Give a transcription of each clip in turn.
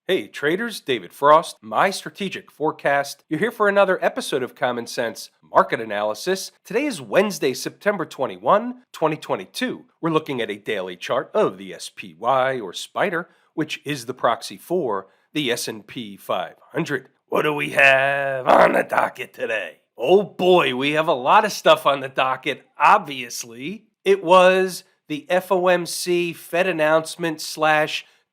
Hey traders, David Frost, my strategic forecast. You're here for another episode of Common Sense Market Analysis. Today is Wednesday, September 21, 2022. We're looking at a daily chart of the SPY or Spider, which is the proxy for the S&P 500. What do we have on the docket today? Oh boy, we have a lot of stuff on the docket, obviously. It was the FOMC Fed announcement /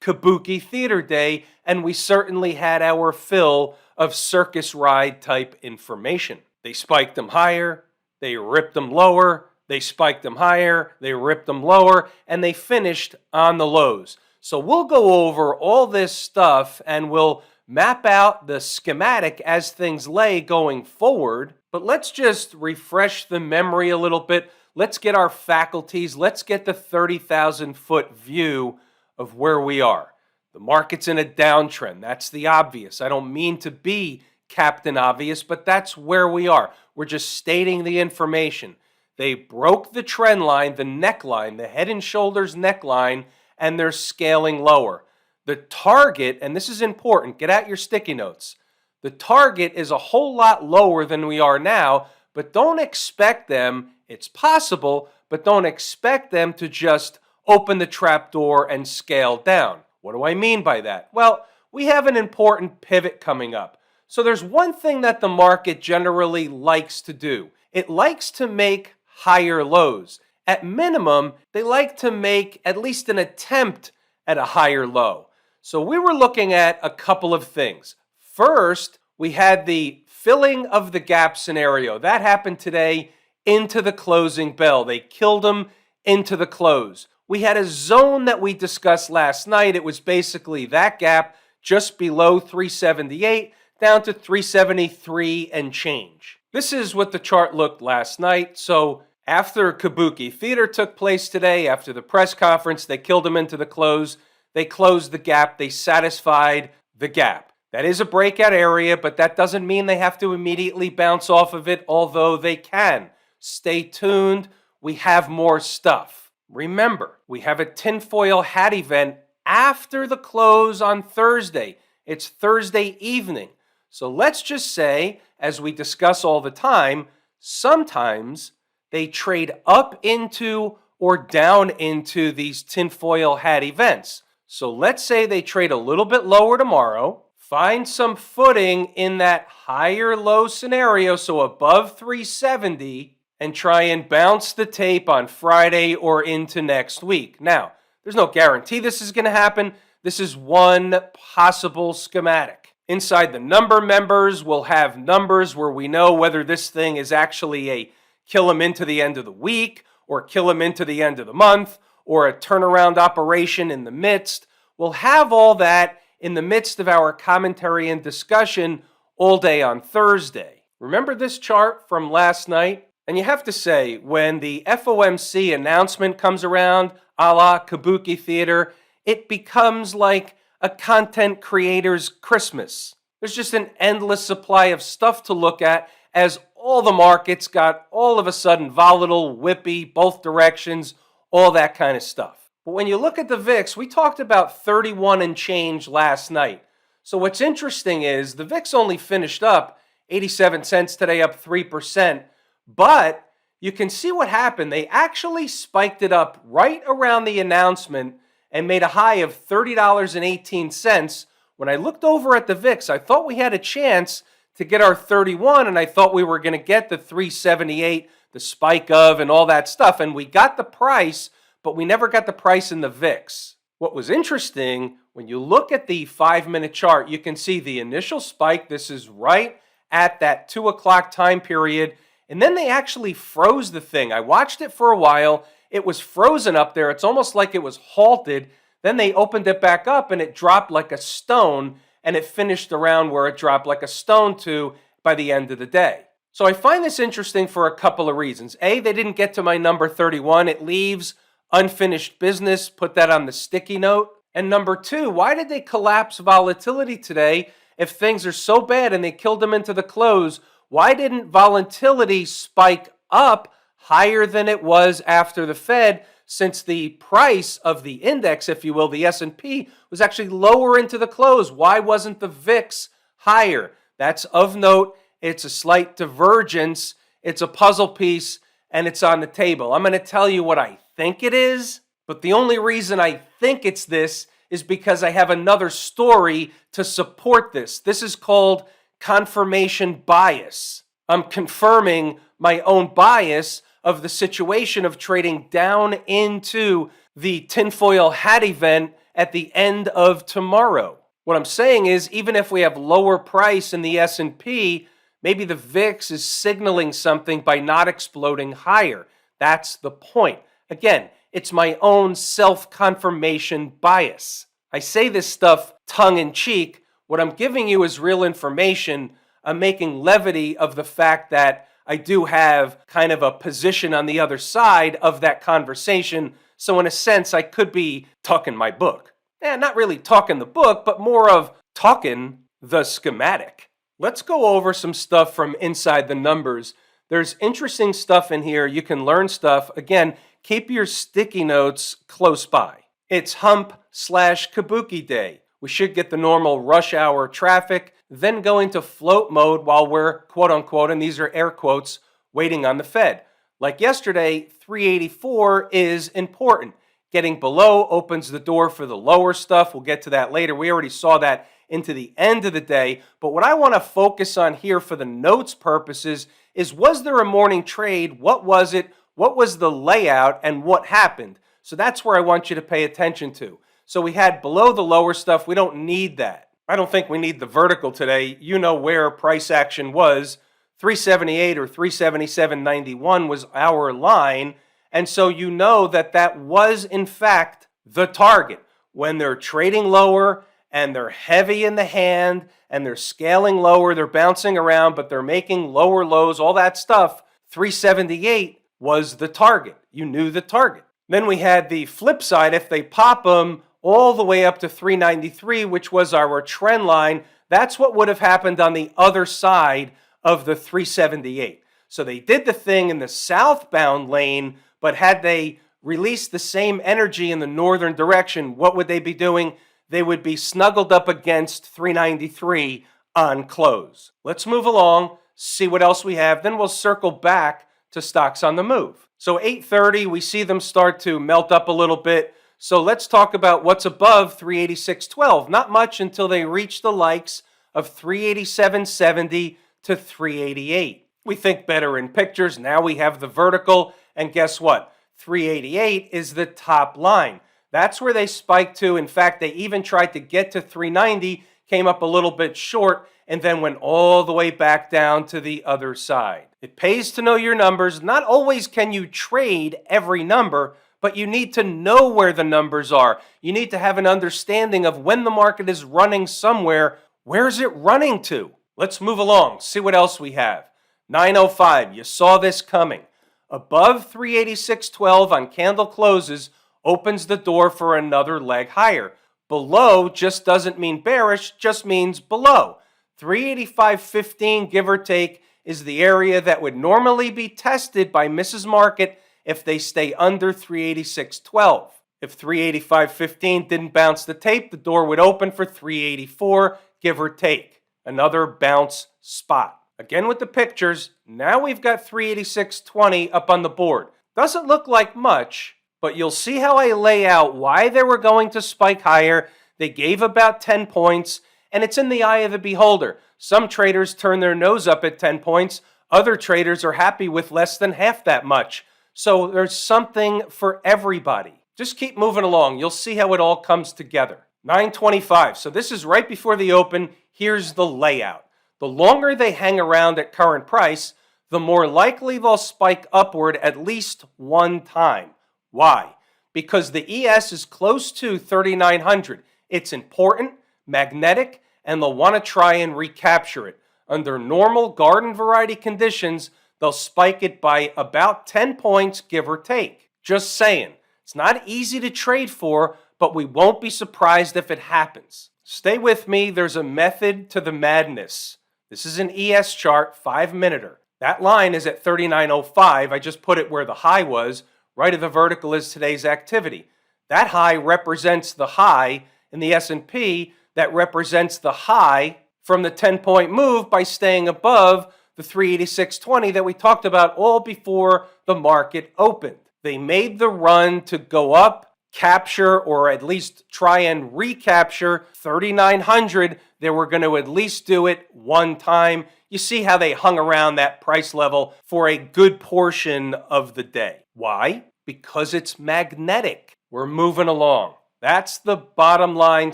Kabuki Theater Day, and we certainly had our fill of circus ride type information. They spiked them higher, they ripped them lower, they spiked them higher, they ripped them lower, and they finished on the lows. So we'll go over all this stuff and we'll map out the schematic as things lay going forward. But let's just refresh the memory a little bit. Let's get our faculties. Let's get the 30,000 foot view of where we are. The market's in a downtrend. That's the obvious. I don't mean to be Captain Obvious, but that's where we are. We're just stating the information. They broke the trend line, the neckline, the head and shoulders neckline, and they're scaling lower. The target, and this is important, get out your sticky notes. The target is a whole lot lower than we are now, but don't expect them, it's possible, but don't expect them to just open the trapdoor and scale down. What do I mean by that? Well, we have an important pivot coming up. So there's one thing that the market generally likes to do. It likes to make higher lows. At minimum, they like to make at least an attempt at a higher low. So we were looking at a couple of things. First, we had the filling of the gap scenario. That happened today into the closing bell. They killed them into the close. We had a zone that we discussed last night. It was basically that gap just below 378 down to 373 and change. This is what the chart looked last night. So after Kabuki Theater took place today, after the press conference, they killed them into the close. They closed the gap. They satisfied the gap. That is a breakout area, but that doesn't mean they have to immediately bounce off of it, although they can. Stay tuned. We have more stuff. Remember, we have a tinfoil hat event after the close on Thursday. It's Thursday evening. So let's just say, as we discuss all the time, sometimes they trade up into or down into these tinfoil hat events. So let's say they trade a little bit lower tomorrow, find some footing in that higher low scenario, so above 370, and try and bounce the tape on Friday or into next week. Now, there's no guarantee this is going to happen. This is one possible schematic. Inside the number members, we'll have numbers where we know whether this thing is actually a kill them into the end of the week or kill them into the end of the month or a turnaround operation in the midst. We'll have all that in the midst of our commentary and discussion all day on Thursday. Remember this chart from last night? And you have to say, when the FOMC announcement comes around, a la Kabuki Theater, it becomes like a content creator's Christmas. There's just an endless supply of stuff to look at as all the markets got all of a sudden volatile, whippy, both directions, all that kind of stuff. But when you look at the VIX, we talked about 31 and change last night. So what's interesting is the VIX only finished up 87 cents today, up 3%. But you can see what happened. They actually spiked it up right around the announcement and made a high of $30.18. When I looked over at the VIX, I thought we had a chance to get our 31, and I thought we were going to get the 378, the spike of, and all that stuff. And we got the price, but we never got the price in the VIX. What was interesting, when you look at the 5-minute chart, you can see the initial spike. This is right at that 2 o'clock time period. And then they actually froze the thing. I watched it for a while. It was frozen up there. It's almost like it was halted. Then they opened it back up and it dropped like a stone, and it finished around where it dropped like a stone to by the end of the day. So I find this interesting for a couple of reasons. A, they didn't get to my number 31. It leaves unfinished business. Put that on the sticky note. And number two, why did they collapse volatility today if things are so bad and they killed them into the close? Why didn't volatility spike up higher than it was after the Fed since the price of the index, if you will, the S&P, was actually lower into the close. Why wasn't the VIX higher? That's of note. It's a slight divergence. It's a puzzle piece, and it's on the table. I'm going to tell you what I think it is, but the only reason I think it's this is because I have another story to support this. This is called confirmation bias. I'm confirming my own bias of the situation of trading down into the tinfoil hat event at the end of tomorrow. What I'm saying is, even if we have lower price in the S&P, maybe the VIX is signaling something by not exploding higher. That's the point. Again, it's my own self-confirmation bias. I say this stuff tongue-in-cheek. What I'm giving you is real information. I'm making levity of the fact that I do have kind of a position on the other side of that conversation. So in a sense, I could be talking my book. Not really talking the book, but more of talking the schematic. Let's go over some stuff from inside the numbers. There's interesting stuff in here. You can learn stuff. Again, keep your sticky notes close by. It's hump/kabuki day. We should get the normal rush hour traffic, then go into float mode while we're, quote unquote, and these are air quotes, waiting on the Fed. Like yesterday, 384 is important. Getting below opens the door for the lower stuff. We'll get to that later. We already saw that into the end of the day. But what I want to focus on here for the notes purposes is, was there a morning trade? What was it? What was the layout? And what happened? So that's where I want you to pay attention to. So we had below the lower stuff. We don't need that. I don't think we need the vertical today. You know where price action was. 378 or 377.91 was our line. And so you know that that was, in fact, the target. When they're trading lower and they're heavy in the hand and they're scaling lower, they're bouncing around, but they're making lower lows, all that stuff, 378 was the target. You knew the target. Then we had the flip side. If they pop them all the way up to 393, which was our trend line, that's what would have happened on the other side of the 378. So they did the thing in the southbound lane, but had they released the same energy in the northern direction, what would they be doing? They would be snuggled up against 393 on close. Let's move along, see what else we have, then we'll circle back to stocks on the move. So 8:30, we see them start to melt up a little bit. So let's talk about what's above 386.12. Not much until they reach the likes of 387.70 to 388. We think better in pictures. Now we have the vertical, and guess what? 388 is the top line. That's where they spiked to. In fact, they even tried to get to 390, came up a little bit short, and then went all the way back down to the other side. It pays to know your numbers. Not always can you trade every number, but you need to know where the numbers are. You need to have an understanding of when the market is running somewhere, where is it running to? Let's move along, see what else we have. 905, you saw this coming. Above 386.12 on candle closes opens the door for another leg higher. Below just doesn't mean bearish, just means below. 385.15, give or take, is the area that would normally be tested by Mrs. Market if they stay under 386.12. If 385.15 didn't bounce the tape, the door would open for 384, give or take. Another bounce spot. Again with the pictures, now we've got 386.20 up on the board. Doesn't look like much, but you'll see how I lay out why they were going to spike higher. They gave about 10 points, and it's in the eye of the beholder. Some traders turn their nose up at 10 points. Other traders are happy with less than half that much. So there's something for everybody. Just keep moving along. You'll see how it all comes together. 925. So this is right before the open. Here's the layout. The longer they hang around at current price, the more likely they'll spike upward at least one time. Why? Because the ES is close to 3,900. It's important, magnetic, and they'll want to try and recapture it. Under normal garden variety conditions, they'll spike it by about 10 points, give or take. Just saying. It's not easy to trade for, but we won't be surprised if it happens. Stay with me. There's a method to the madness. This is an ES chart, 5-minuter. That line is at 39.05. I just put it where the high was. right of the vertical is today's activity. That high represents the high in the S&P that represents the high from the 10-point move by staying above the 386.20 that we talked about all before the market opened. They made the run to go up, capture, or at least try and recapture 3,900. They were going to at least do it one time. You see how they hung around that price level for a good portion of the day. Why? Because it's magnetic. We're moving along. That's the bottom line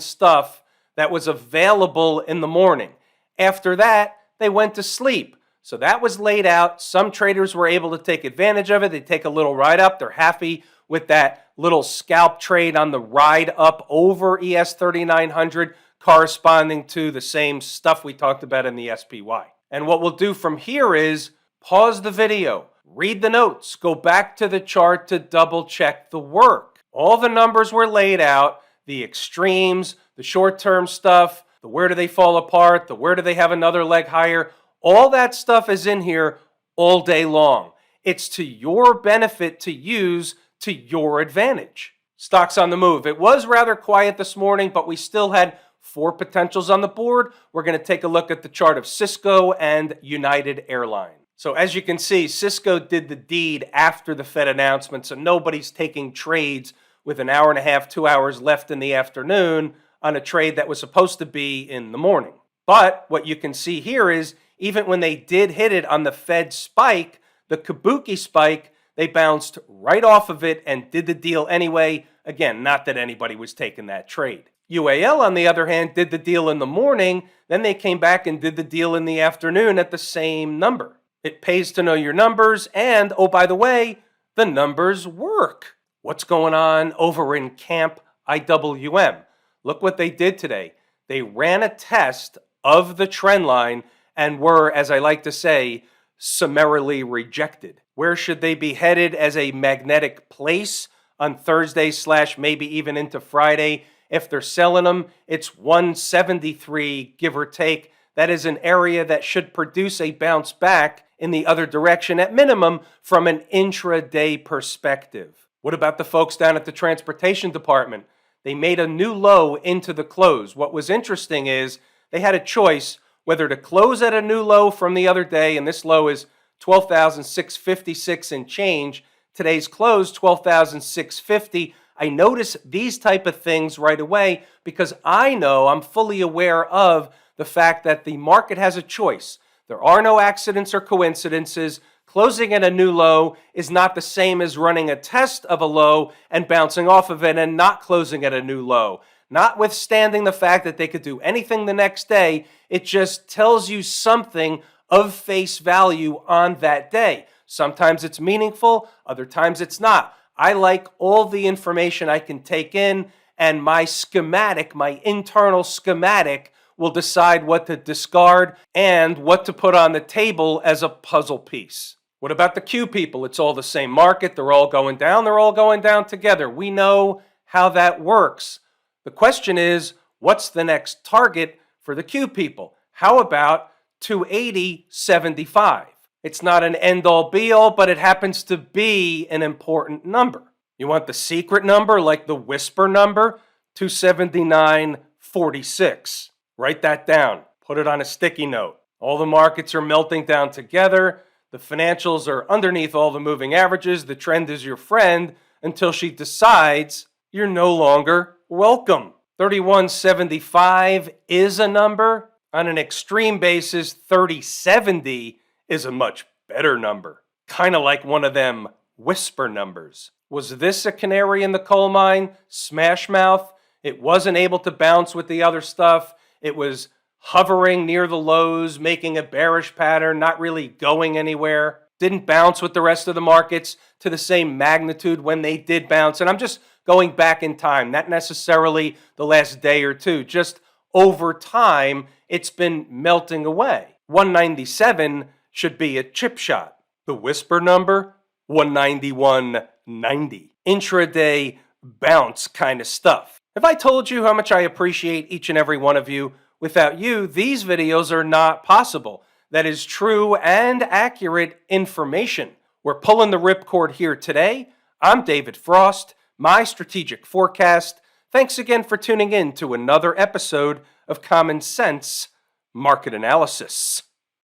stuff that was available in the morning. After that, they went to sleep. So that was laid out. Some traders were able to take advantage of it. They take a little ride up. They're happy with that little scalp trade on the ride up over ES 3900, corresponding to the same stuff we talked about in the SPY. And what we'll do from here is pause the video, read the notes, go back to the chart to double check the work. All the numbers were laid out, the extremes, the short-term stuff, the where do they fall apart, the where do they have another leg higher. All that stuff is in here all day long. It's to your benefit to use to your advantage. Stocks on the move. It was rather quiet this morning, but we still had 4 potentials on the board. We're going to take a look at the chart of Cisco and United Airlines. So as you can see, Cisco did the deed after the Fed announcement, so nobody's taking trades with an hour and a half, 2 hours left in the afternoon on a trade that was supposed to be in the morning. But what you can see here is even when they did hit it on the Fed spike, the Kabuki spike, they bounced right off of it and did the deal anyway. Again, not that anybody was taking that trade. UAL, on the other hand, did the deal in the morning. Then they came back and did the deal in the afternoon at the same number. It pays to know your numbers. And, oh, by the way, the numbers work. What's going on over in Camp IWM? Look what they did today. They ran a test of the trend line and were, as I like to say, summarily rejected. Where should they be headed as a magnetic place on Thursday / maybe even into Friday? If they're selling them, it's 173, give or take. That is an area that should produce a bounce back in the other direction, at minimum, from an intraday perspective. What about the folks down at the transportation department? They made a new low into the close. What was interesting is they had a choice whether to close at a new low from the other day, and this low is 12,656 and change. Today's close, 12,650. I notice these type of things right away because I know, I'm fully aware of the fact that the market has a choice. There are no accidents or coincidences. Closing at a new low is not the same as running a test of a low and bouncing off of it and not closing at a new low. Notwithstanding the fact that they could do anything the next day, it just tells you something of face value on that day. Sometimes it's meaningful, other times it's not. I like all the information I can take in, and my schematic, my internal schematic, will decide what to discard and what to put on the table as a puzzle piece. What about the Q people? It's all the same market. They're all going down together. We know how that works. The question is, what's the next target for the Q people? How about 280.75? It's not an end-all be-all, but it happens to be an important number. You want the secret number, like the whisper number? 279.46. Write that down. Put it on a sticky note. All the markets are melting down together. The financials are underneath all the moving averages. The trend is your friend until she decides you're no longer welcome. 31.75 is a number. On an extreme basis, 30.70 is a much better number. Kind of like one of them whisper numbers. Was this a canary in the coal mine? Smash mouth? It wasn't able to bounce with the other stuff. It was hovering near the lows, making a bearish pattern, not really going anywhere. Didn't bounce with the rest of the markets to the same magnitude when they did bounce. And I'm just going back in time, not necessarily the last day or two. Just over time, it's been melting away. 197 should be a chip shot. The whisper number, 191.90. Intraday bounce kind of stuff. Have I told you how much I appreciate each and every one of you? Without you, these videos are not possible. That is true and accurate information. We're pulling the ripcord here today. I'm David Frost, my strategic forecast. Thanks again for tuning in to another episode of Common Sense Market Analysis.